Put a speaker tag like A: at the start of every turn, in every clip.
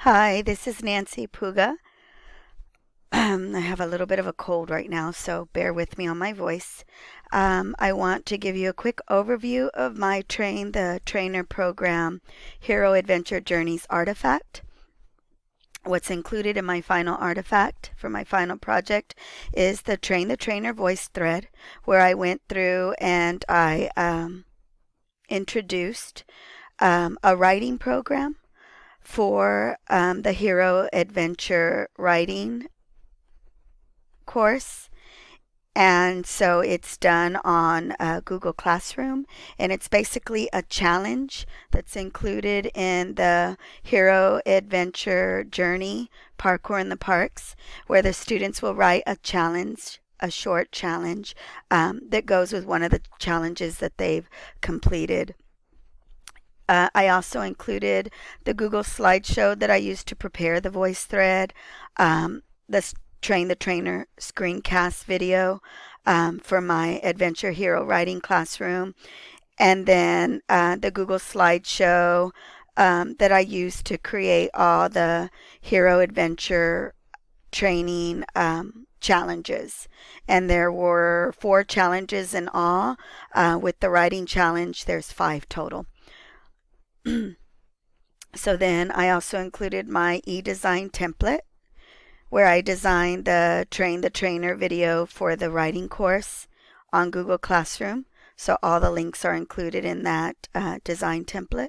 A: Hi, this is Nancy Puga. I have a little bit of a cold right now, so bear with me on my voice. I want to give you a quick overview of my Train the Trainer program Hero Adventure Journeys artifact. What's included in my final artifact for my final project is the Train the Trainer voice thread, where I went through and I introduced a writing program for the Hero Adventure writing course. And so it's done on Google Classroom, and it's basically a challenge that's included in the Hero Adventure Journey Parkour in the Parks, where the students will write a challenge, a short challenge that goes with one of the challenges that they've completed. I also included the Google slideshow that I used to prepare the voice thread, the Train the Trainer screencast video for my Adventure Hero writing classroom, and then the Google slideshow that I used to create all the Hero Adventure training challenges. And there were 4 challenges in all. With the writing challenge, there's 5 total. So then I also included my e-design template where I designed the Train the Trainer video for the writing course on Google Classroom. So all the links are included in that design template.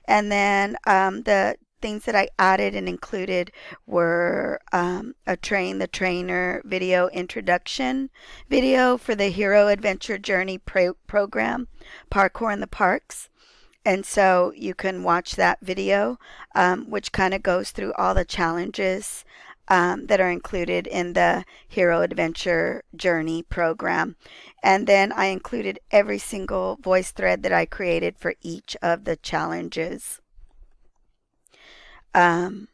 A: And then the things that I added and included were a Train the Trainer video introduction video for the Hero Adventure Journey program, Parkour in the Parks. And so you can watch that video, which kind of goes through all the challenges that are included in the Hero Adventure Journey program. And then I included every single voice thread that I created for each of the challenges. And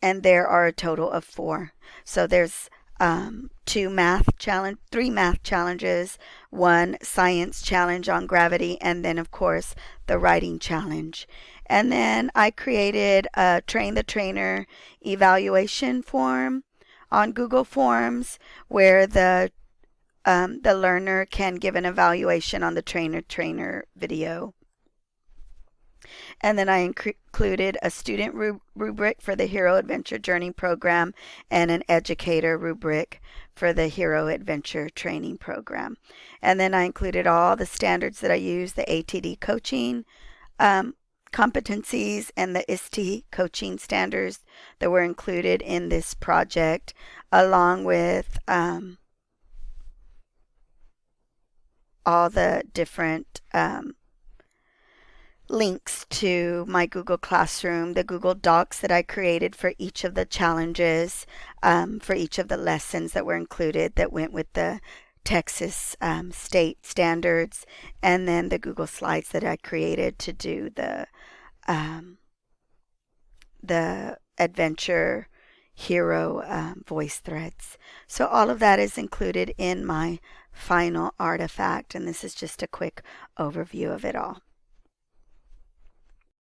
A: there are a total of 4. So there's 3 math challenges, 1 science challenge on gravity, and then of course the writing challenge. And then I created a Train the Trainer evaluation form on Google Forms where the learner can give an evaluation on the Trainer video. And then I included a student rubric for the Hero Adventure Journey program and an educator rubric for the Hero Adventure Training program. And then I included all the standards that I use, the ATD coaching competencies and the ISTE coaching standards that were included in this project, along with all the different links to my Google Classroom, the Google Docs that I created for each of the challenges, for each of the lessons that were included that went with the Texas state standards, and then the Google Slides that I created to do the Adventure Hero voice threads. So all of that is included in my final artifact, and this is just a quick overview of it all.